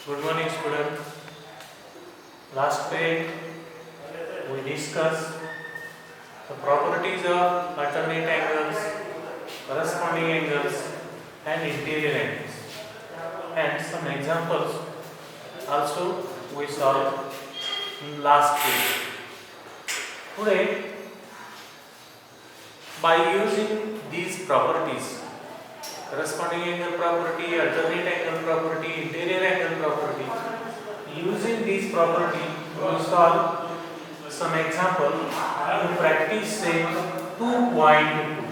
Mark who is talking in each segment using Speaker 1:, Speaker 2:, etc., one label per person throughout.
Speaker 1: Good morning, student. Last page we discussed the properties of alternate angles, corresponding angles, and interior angles, and some examples also we saw in last page. Today, by using these properties, corresponding angle property, alternate angle property, interior angle property, using these property we will solve some example in practice say 2.2.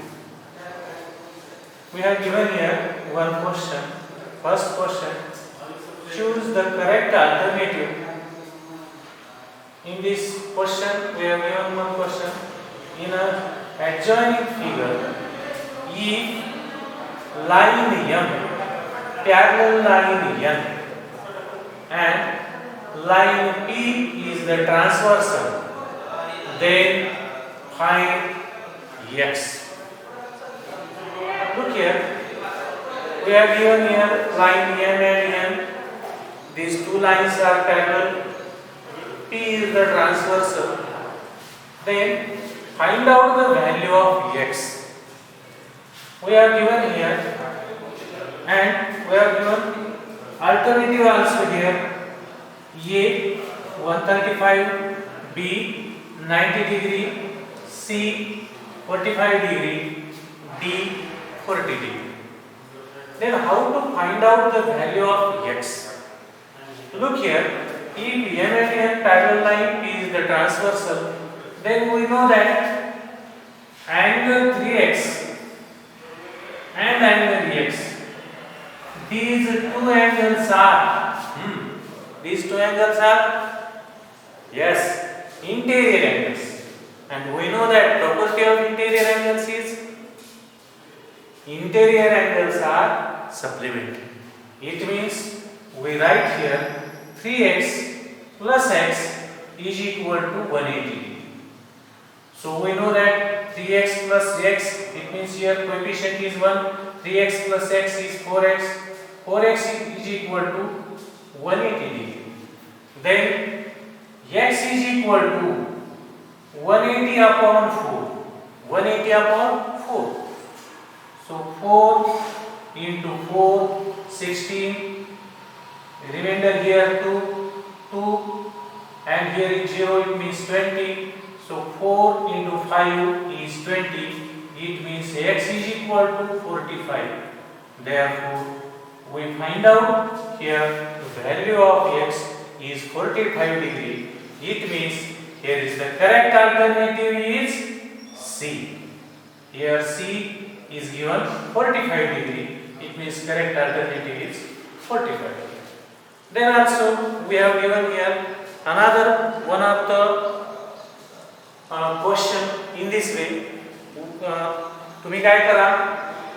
Speaker 1: We have given here one question. First question, choose the correct alternative. In this question we have given one question. In a adjoining figure, if line M, parallel line N, and line P is the transversal, then find X. Look here, we have given here line M and N. These two lines are parallel. P is the transversal. Then find out the value of X. We are given here, and we are given alternative also here. A 135, B 90 degree, C 45 degree, D 40 degree. Then how to find out the value of X? Look here, if M and N parallel line P is the transversal, then we know that angle 3x and angle x, these two angles are yes, interior angles, and we know that property of interior angles is interior angles are supplementary. It means we write here 3x plus x is equal to 180. So we know that 3x plus x, it means here coefficient is 1, 3x plus x is 4x, 4x is equal to 180 degree. Then x is equal to 180 upon 4, 180 upon 4. So 4 into 4, 16, remainder here 2, and here is 0, it means 20. So 4 into 5 is 20. It means x is equal to 45. Therefore, we find out here the value of x is 45 degree. It means here is the correct alternative is C. Here C is given 45 degree. It means correct alternative is 45 degree. Then also we have given here another one of the question in this way. तुम्ही काय करा,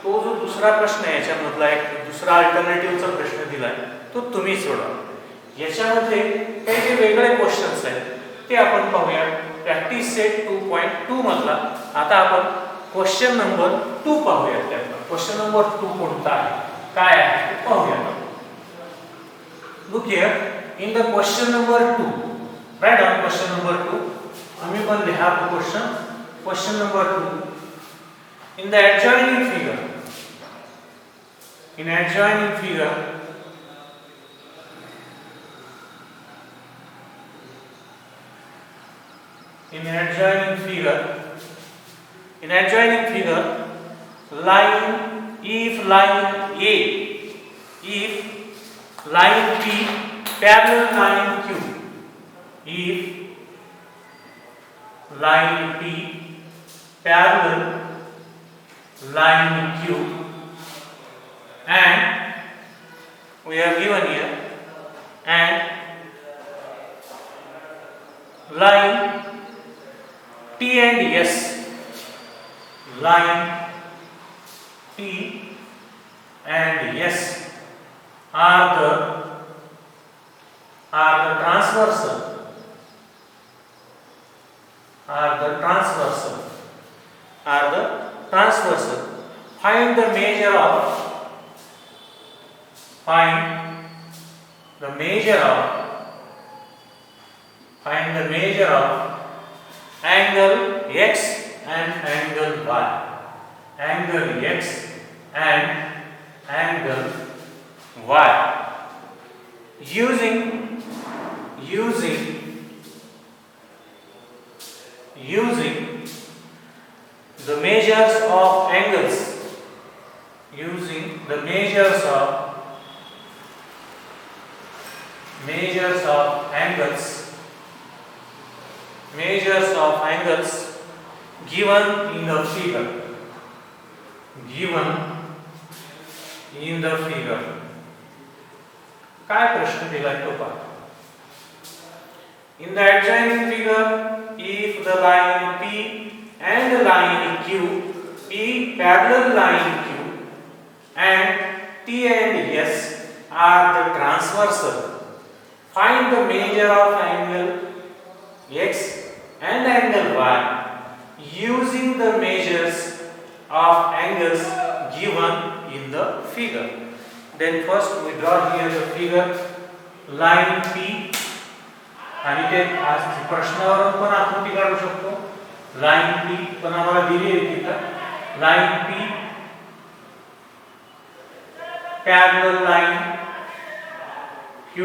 Speaker 1: तो जो दुसरा प्रश्न आहे याच्यामधला एक दुसरा अल्टरनेटिव्हचा प्रश्न दिलाय तो तुम्ही सोडवा. याच्यामध्ये काही जे वेगळे क्वेश्चन्स आहेत ते आपण पाहूया. प्रॅक्टिस सेट 2.2 मधला आता आपण क्वेश्चन नंबर 2 पाहूया. त्यातला क्वेश्चन नंबर 2 कोणता आहे, काय आहे ते पाहूया. Look here, in the question number 2, right on question number 2, we will have question number 2. In the adjoining figure, in adjoining figure, if line P parallel line Q, if line P parallel line Q, and we have given here, and line T and S, line T and S are the transversal, Find the measure of the measure of, find the measure of angle x and angle y. Angle x and angle y. Using the measures of angles. Using the measures of angles given in the figure. काय प्रश्न दिलाय तो पहा. In the adjoining figure, if the line P and line Q, P parallel line Q, and T and S are the transversal, find the measure of angle X and angle Y using the measures of angles given in the figure. Then first we draw here the figure line P. आणि ते आज प्रश्नावरून पण आकृती काढू शकतो. Line P पण आम्हाला दिली आहे तिथं. Line P parallel line Q.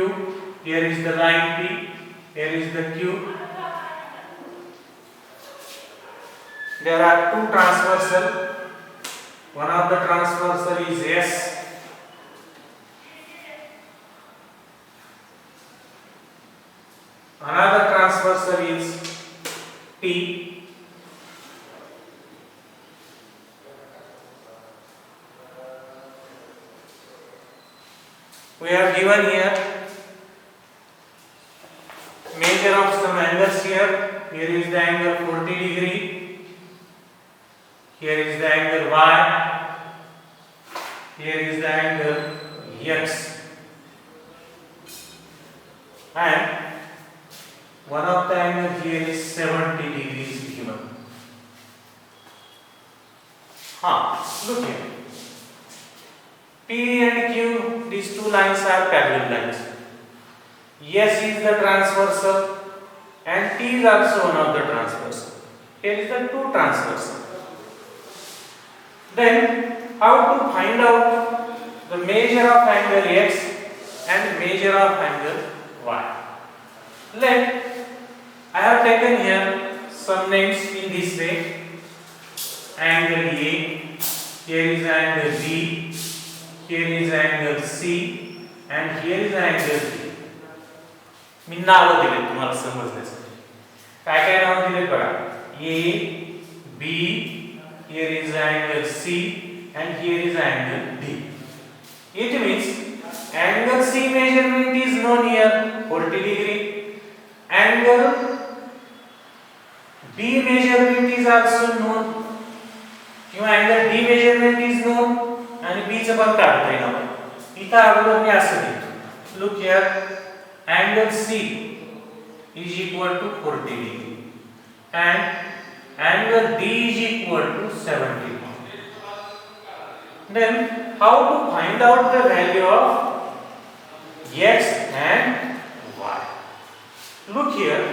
Speaker 1: Here is the line P, here is the Q. There are two transversal. One of the transversal is S. Another transversal is T. We have given here measure of some angles here. Here is the angle 40 degree. Here is the angle Y. Here is the angle X. And one of the angle here is 70 degrees given. Look here. P and Q, these two lines are parallel lines. S is the transversal and T is also one of the transversal. Here is the two transversal. Then how to find out the measure of angle X and measure of angle Y? Let I have taken here some names in this way. Angle A, here is angle B, here is angle C, and here is angle D. मी नाव दिले तुम्हाला समजण्यासाठी. काय नाव दिले बघा. A, B, here is angle C, and here is angle D. It means angle C measurement is known here 40 degree. Angle B measurement is also known. किंवा angle D measurement is known आणि B चं पण काढता येईल. इथं अगोदर मी असं देतो. Look here, angle C is equal to 40 degree and angle D is equal to 70 degree. Then how to find out the value of X and Y? Look here.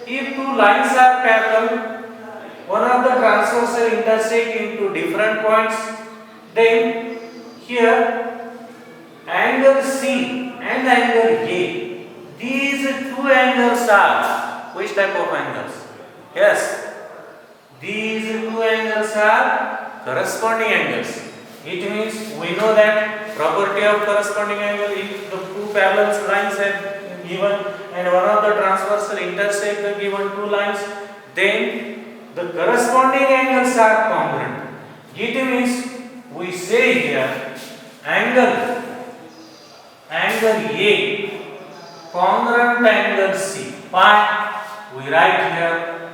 Speaker 1: If two lines are parallel, one of the transversal intersect into different points, then here angle C and angle A, these two angles are which type of angles? Yes, these two angles are corresponding angles. It means we know that property of corresponding angle, if the two parallel lines are given and one of the transversal intersect the given two lines, then the corresponding angles are congruent. It means we say here angle A congruent angle C. Why? We write here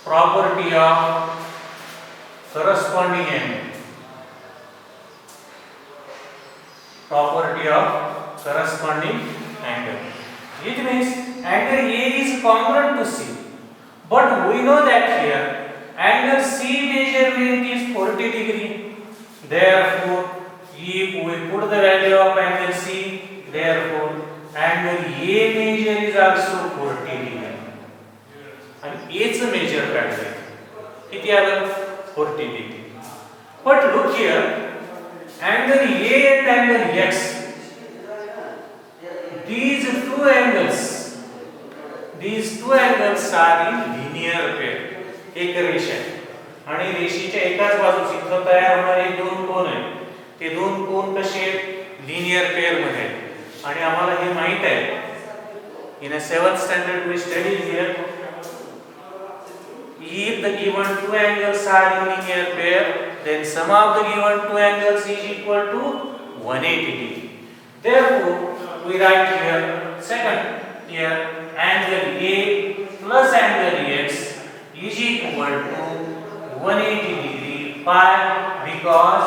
Speaker 1: property of corresponding angle. Property of corresponding angle. It means angle A is congruent to C. But we know that here angle C measurement is 40 degree. Therefore, if we put the value of angle C, therefore angle A major is also 40 degree. आणि A चं major काढले किती आलं 40 degree. But look here, angle A and angle X, these two angles are in linear pair. एक रेषा आणि रेषेच्या एकाच बाजूस इथं तयार होणारे दोन कोन आहेत, ते दोन कोन कसे आहेत लिनियर पेयर मध्ये आहेत. आणि आम्हाला हे माहित आहे, in a 7th standard we studied here, if the given two angles are in linear pair, then sum of the given two angles is equal to 180 degree. Therefore we write here second here angle A plus angle X is equal to 180 degree. Why? Because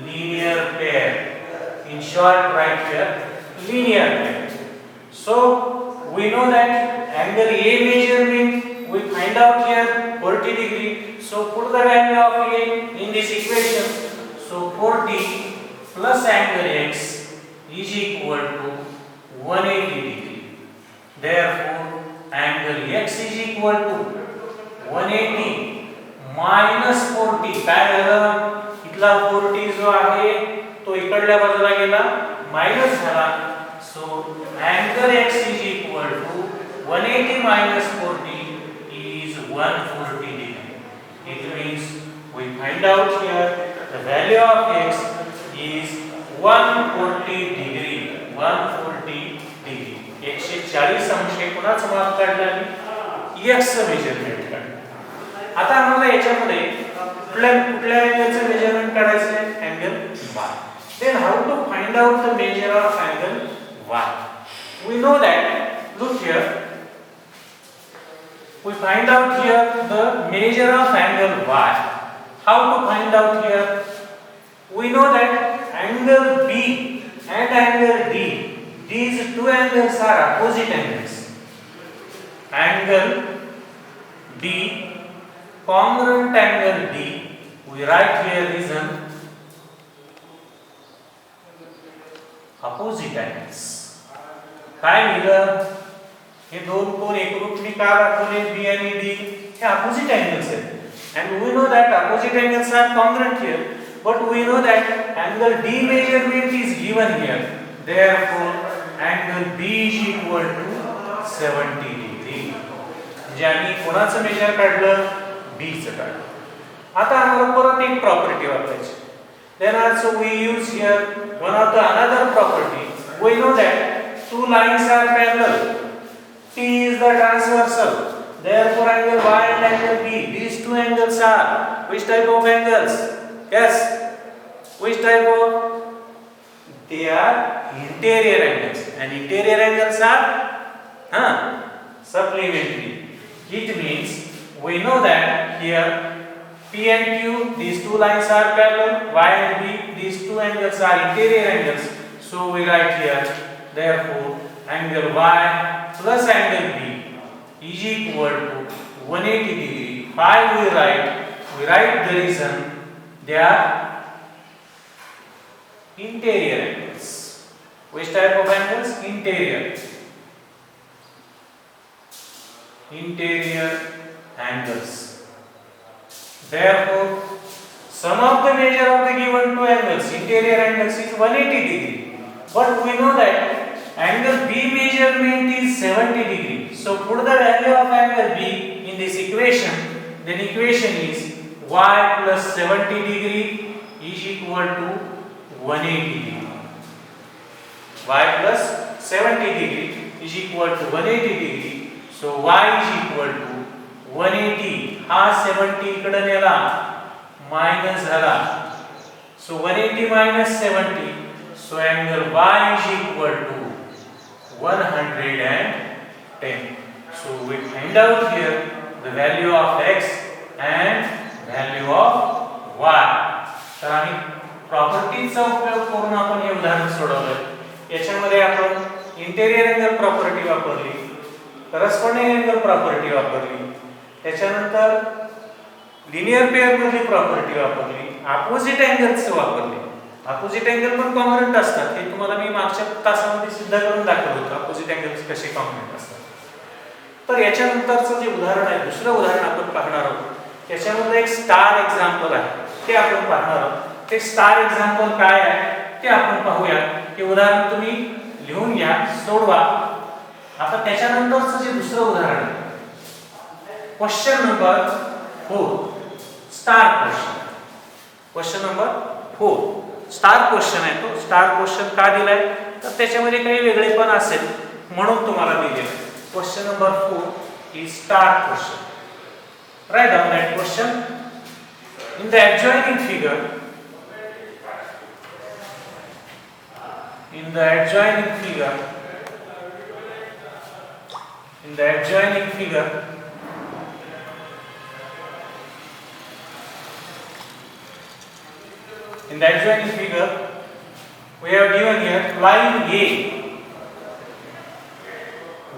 Speaker 1: linear pair. In short, right here linear pair. So we know that angle A measurement we find out here 40 degree. So put the value of A in this equation. So 40 plus angle X is equal to 180 degree. Therefore angle X is equal to 180 minus 40. काय झालं, इथला 40 जो आहे तो इकडल्या बाजूला गेला, minus झाला. सो angle X is equal to 180 minus 40 is 140 degree. It means we find out here the value of X is 140 degree. 140 degree. 140 अंश कोणाचं माप काढलं, X चं मेजरमेंट काढलं. आता आम्हाला याच्यामध्ये कुठल्या अँगलचं मेजरमेंट काढायचं आहे, angle Y. Then how to find out the measure of angle Y? We know that, look here, we find out here the measure of angle Y. How to find out here? We know that angle B and angle D, these two angles are opposite angles. Angle D, congruent angle D, we write here reason opposite angles. काय लिहिलं, हे दोन कोन एकरूपी का दाखवले B आणि D, हे opposite angles आहेत. And we know that opposite angles are congruent here, but we know that angle D measurement is given here. Therefore angle B is equal to 70 degree. म्हणजे आम्ही कोणाचं मेजर काढलं, B चं काढलं. आता आम्हाला परत एक प्रॉपर्टी वापरायची. Then also we use here one of the another property. We know that two lines are parallel. T is the transversal. Therefore angle Y and angle B, these two angles are which type of angles? Yes. Which type of? They are interior angles. And interior angles are supplementary. It means we know that here P and Q, these two lines are parallel. Y and B, these two angles are interior angles. So we write here, therefore angle Y plus angle B is equal to 180 degree. Why we write the reason they are interior angles. Which type of angles? Interior angles. Therefore sum of the measure of the given two angles, interior angles, is 180 degree. But we know that angle B measurement is 70 degree. So put the value of angle B in this equation. Then equation is Y plus 70 degree is equal to 180 degree. Y plus 70 degree is equal to 180 degree. So Y is equal to 180. हा 70 इकडे नेला, minus झाला. So 180 minus 70. So angle Y is equal to 110. So we find out here the value of X and value of Y. तर आम्ही प्रॉपर्टीचा उपयोग करून आपण हे उदाहरण सोडवलं. याच्यामध्ये आपण इंटेरियर अँगल प्रॉपर्टी वापरली, करस्पॉन्डिंग अँगल प्रॉपर्टी वापरली, त्याच्यानंतर लिनियर पेअर मधली प्रॉपर्टी वापरली अपोजिट अँगल्स वापरले. अपोजिट अँगल पण कॉन्ग्रुएंट असतात, हे तुम्हाला मी मागच्या तासामध्ये सिद्ध करून दाखवलं होतं अपोजिट अँगल्स कसे कॉन्ग्रुएंट असतात. तर याच्यानंतरचं जे उदाहरण आहे, दुसरं उदाहरण आपण पाहणार आहोत, त्याच्यामध्ये एक स्टार एक्झाम्पल आहे, ते आपण पाहणार आहोत. ते स्टार एक्झाम्पल काय आहे ते आपण पाहूया. हे उदाहरण तुम्ही लिहून घ्या, सोडवा. आता त्याच्यानंतरचं जे दुसरं उदाहरण आहे, question number 4, star question. Question number 4 star question आहे. तो स्टार क्वेश्चन का दिलाय, तर त्याच्यामध्ये काही वेगळेपण असेल म्हणून तुम्हाला दिलेलं आहे. Question number 4 is star question. Write down that question. In the adjoining figure, in the adjoining figure, in the adjoining figure, in the adjoining figure, we have given here line A.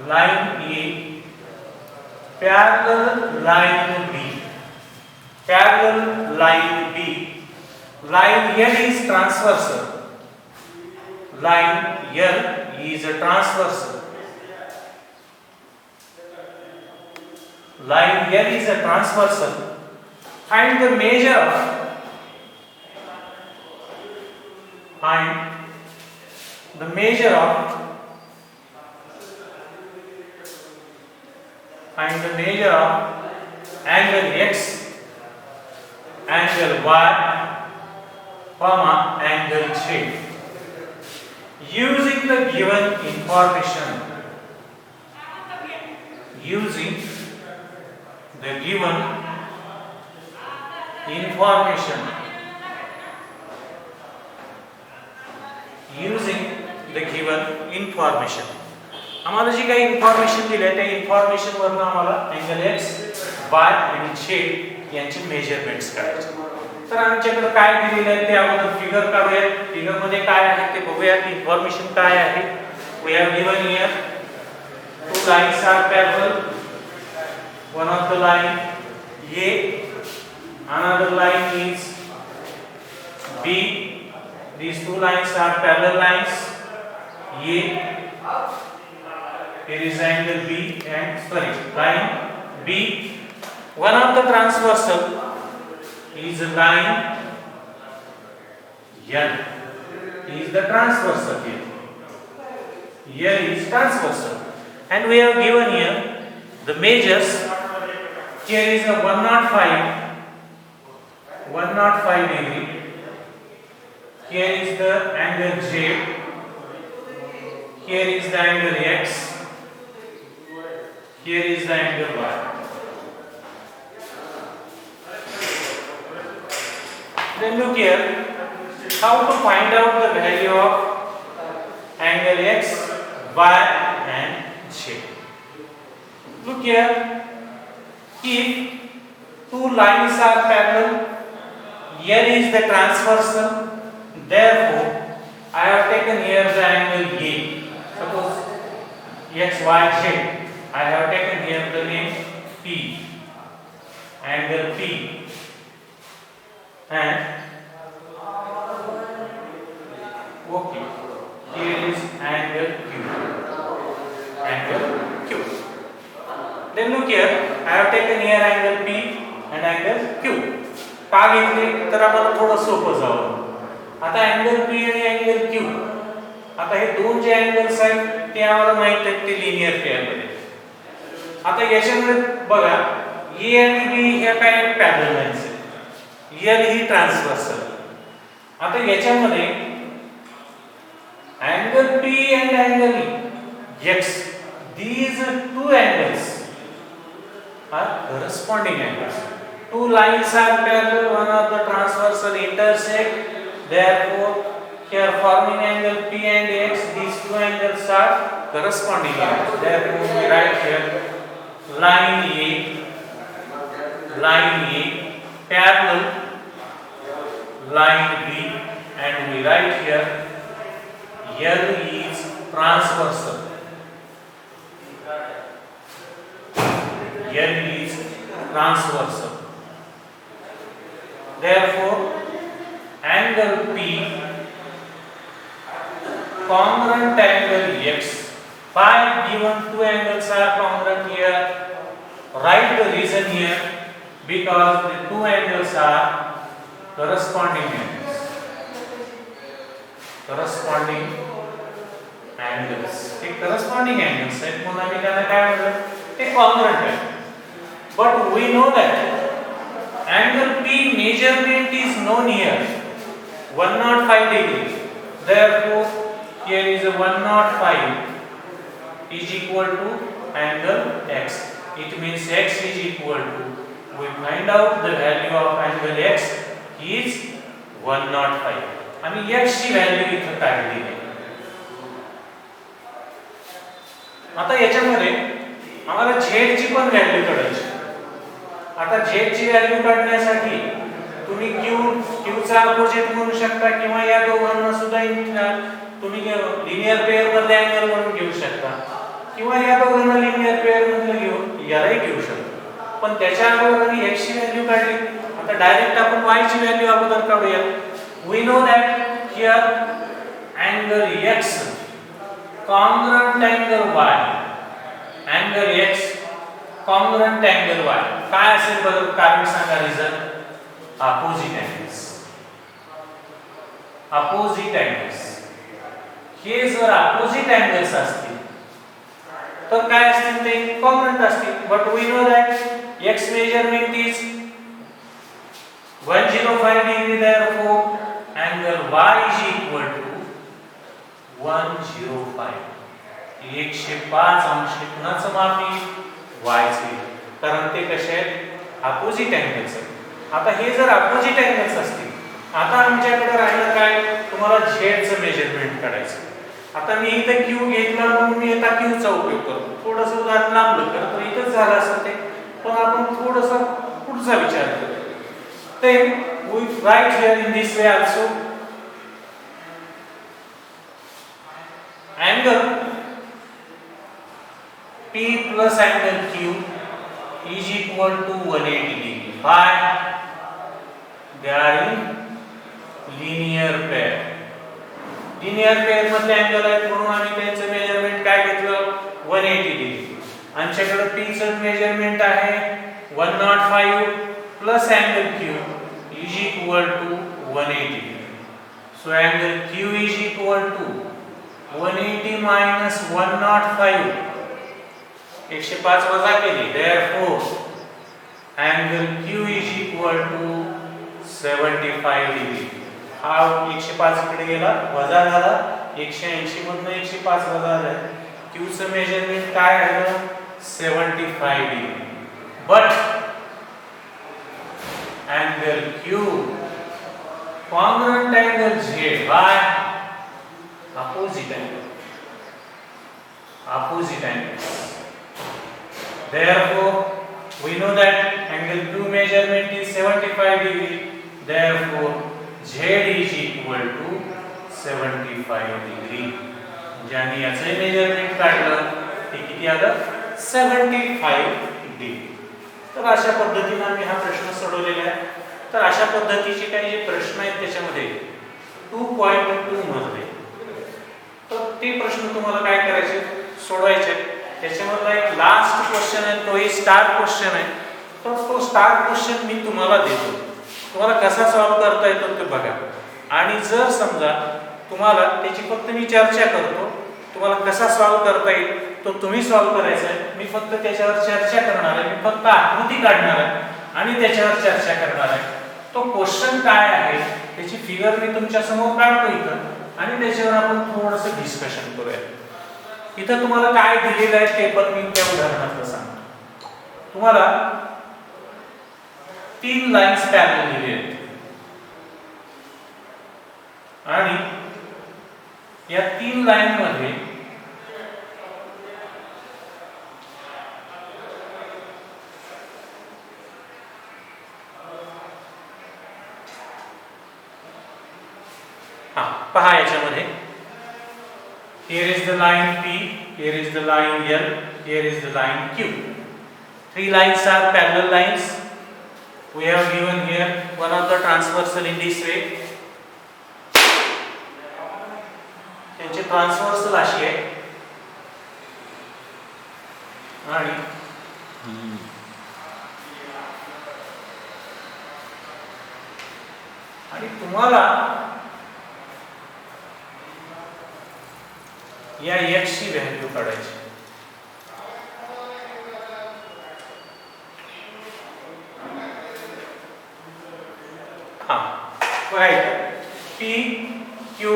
Speaker 1: Line A parallel line B. Parallel line B. Line L is transversal. Line L is a transversal. Line L is a transversal. Find the measure of. Find the measure of. Find the measure of angle X, angle Y, comma angle Z. Using the given information. Using the given information. Using the given information. आम्हाला जी काही information दिली आहे त्या information वरून आम्हाला angle x, वाय आणि Z यांची measurements करायचे. तर आमच्याकडे काय दिलेलं आहे ते अगोदर फिगर काढूया. फिगर मध्ये काय आहे ते बघूया. इन्फॉर्मेशन काय आहे. We have given here two lines are parallel. One of the line A, another line is B. These two lines are parallel lines. A, here is angle B and line B. One of the transversal is line L. Is the transversal here. L is transversal, and we have given here the measures. Here is a 105 degree. Here is the angle Z. Here is the angle X. Here is the angle Y. Then look here, how to find out the value of angle X, Y and Z. Look here, if two lines are parallel, here is the transversal, therefore I have taken here the angle A. Suppose X, Y, Z. I have taken here the name P, angle P, and okay, here is angle Q, angle Q. Then look here, I have taken here angle P and angle Q. का घेतले तर आम्हाला थोडं सोपं जावं. आता angle P आणि angle Q, आता हे दोन जे अँगल्स आहेत ते आम्हाला माहित आहेत ते लिनियर पेअर मध्ये. आता याच्यामध्ये बघा A आणि B ह्या काय पॅरलल लाईन्स आहेत. L ही ट्रान्सव्हर्सल. आता याच्यामध्ये angle P and angle X, these two angles are corresponding angles. Two lines are parallel, one of the transversal intersect. Therefore, here forming angle P and X, these two angles are corresponding angles. Therefore, we write here line A parallel line B, and we write here L is transversal. L is transversal. Therefore, angle P congruent angle X. Why given two angles are congruent here? Write the reason here. Because the two angles are corresponding angles. Corresponding angles. ते corresponding angles आहेत म्हणून आम्ही त्यांना काय म्हणतो? ते congruent आहे. But we know that angle P measurement is known here 105 degree. Therefore, here is a 105 is equal to angle X. It means X is equal to, we find out the value of angle X is 105. आम्ही X ची value इथे काढली आहे. आता याच्यामध्ये आम्हाला Z ची पण व्हॅल्यू काढायची. आता Z ची व्हॅल्यू काढण्यासाठी तुम्ही Q चा अपोजिट म्हणू शकता किंवा या दोघांना सुद्धा तुम्ही लिनियर पेअर मधले अँगल म्हणून घेऊ शकता किंवा या दोघांना लिनियर पेअर मधले यालाही घेऊ शकता. पण त्याच्या अगोदर आम्ही X ची व्हॅल्यू काढली. आता डायरेक्ट आपण Y ची व्हॅल्यू अगोदर काढूया. We know that here angle X congruent angle Y, angle X congruent angle Y काय असेल बरं? कारण सांगा reason. opposite angles. opposite angles हे जर opposite angles असतील तर काय असतील? ते congruent असतील. But we know that X measurement is 105 degree. Therefore angle Y is equal to 105. 105 अंश कोणाचं मापी? Y चे. कारण ते कसे आहेत? opposite angles आहेत. आता हे जर opposite angles असतील, आता आमच्याकडे राहिलं काय? तुम्हाला Z चं मेजरमेंट काढायचं. आता मी इथे Q घेतला म्हणून मी आता Q चा उपयोग करतो. थोडंसं उदाहरण लांबलं तर इथंच झालं असतं ते, पण आपण थोडंसं पुढचा विचार करू. Then we write here in this way also. Angle P plus angle Q is equal to 180 degree. Why? They are in linear pair. Linear pair मधले अँगल आहेत म्हणून आम्ही त्यांचं मेजरमेंट काय घेतलं? 180 डिग्री. आमच्याकडे P चं मेजरमेंट आहे 105 plus angle Q is equal to 180 degree. So angle Q is equal to 180 minus 105. 105 वजा केली. Therefore angle Q is equal to 75 degree. हा 105 इकडे गेला वजा झाला. 180 मधून 105 वजा झाला. Q चं मेजरमेंट काय आहे? 75 degree. But angle Q congruent angle Z by opposite angle. Opposite angles. Therefore we know that angle Q measurement is 75 degree. Therefore Z is equal to 75 degree. ज्याने याचे मेजरमेंट काढलं ते किती आलं? 75 डिग्री. तर अशा पद्धतीने आम्ही हा प्रश्न सोडवलेला आहे. तर अशा पद्धतीचे काही जे प्रश्न आहेत त्याच्यामध्ये 2.2 मध्ये तर ते प्रश्न तुम्हाला काय करायचे? सोडवायचे. त्याच्यामधला एक लास्ट क्वेश्चन आहे, तो ही स्टार क्वेश्चन आहे. तर तो स्टार क्वेश्चन मी तुम्हाला देतो. तुम्हाला कसा सॉल्व करता येतो ते बघा. आणि जर समजा तुम्हाला त्याची फक्त मी चर्चा करतो, तुम्हाला कसा सॉल्व करता येईल तो तुम्ही सॉल्व करायचा आहे. मी फक्त त्याच्यावर चर्चा करणार आहे. मी फक्त आकृती काढणार आहे आणि त्याच्यावर चर्चा करणार आहे. तो क्वेश्चन काय आहे त्याची फिगर मी तुमच्या समोर काढतो इथं आणि त्याच्यावर आपण थोडंसं डिस्कशन करूया. इथं तुम्हाला काय दिलेलं आहे ते पण मी त्या उदाहरणात सांगतो. तुम्हाला 3 लाईन्स पॅरलल दिलेल्या आहेत आणि या 3 लाईन मध्ये पहा याच्यामध्ये here is the line P, here is the line L, here is the line Q. 3 lines are parallel lines. We have given here one of the transversal in this way त्याची transversal अशी आहे आणि तुम्हाला या x ची value काढायची. काय P, Q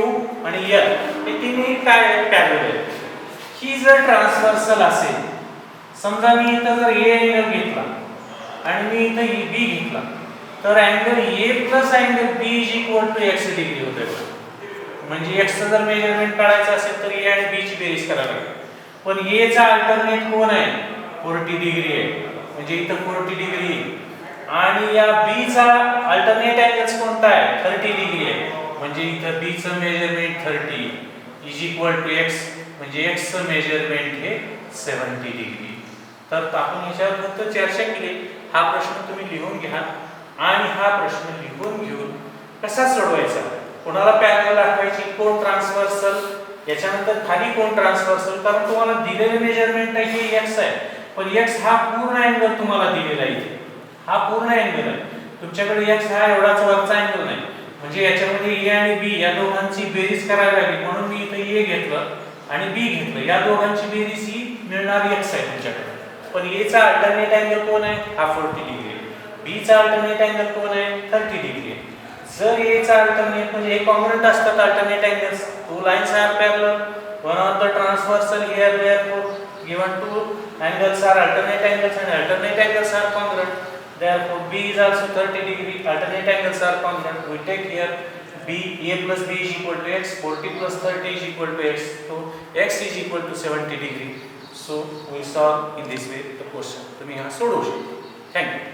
Speaker 1: आणि L हे तिन्ही काय पॅरलल आहेत. ही जर ट्रान्सव्हर्सल असेल, समजा मी इथं जर A अँगल घेतला आणि मी इथं B घेतला, तर angle A plus angle B is equal to x degree होते. म्हणजे x चं जर मेजरमेंट काढायचं असेल तर A आणि B ची बेरीज करावी लागेल. पण A चा अल्टरनेट कोण आहे? 40 डिग्री आहे. म्हणजे इथं 40 डिग्री आणि या B चा अल्टरनेट अँगल कोणता आहे? 30 डिग्री आहे. म्हणजे इथं B चं measurement 30 is equal to x, म्हणजे x चं मेजरमेंट हे 70 डिग्री. तर आपण याच्यावर फक्त चर्चा केली. हा प्रश्न तुम्ही लिहून घ्या आणि हा प्रश्न लिहून घेऊन कसा सोडवायचा, कोणाला पॅरलल दाखवायची, कोण ट्रान्सव्हर्सल, याच्यानंतर खाली कोण ट्रान्सव्हर्सल. कारण तुम्हाला दिलेले मेजरमेंट आहे हे x आहे, पण x हा पूर्ण अँगल तुम्हाला दिलेला आहे. हा पूर्ण अँगल आहे तुमच्याकडे. x हा एवढाच वरचा अँगल नाही. म्हणजे याच्यामध्ये A आणि B या दोघांची बेरीज करावी लागेल. म्हणून मी इथे A घेतलं आणि B घेतलं. या दोघांची बेरीज ही मिळणारी x आहे तुमच्याकडे. पण A चा अल्टरनेट अँगल कोण आहे? हा 40 डिग्री आहे. B चा अल्टरनेट अँगल कोण आहे? 30 डिग्री आहे. जर A चा अल्टरनेट म्हणजे हे कॉन्ग्रुएंट असतात alternate angles, two lines are parallel, one of the transversal here therefore given two angles are alternate angles and alternate angles are congruent, therefore B is also 30 degree. Alternate angles are congruent. We take here B, A plus B is equal to x, 40 plus 30 is equal to x, so x is equal to 70 degree. So we solve in this way the question. तुम्ही हा सोडवू शकता. Thank you.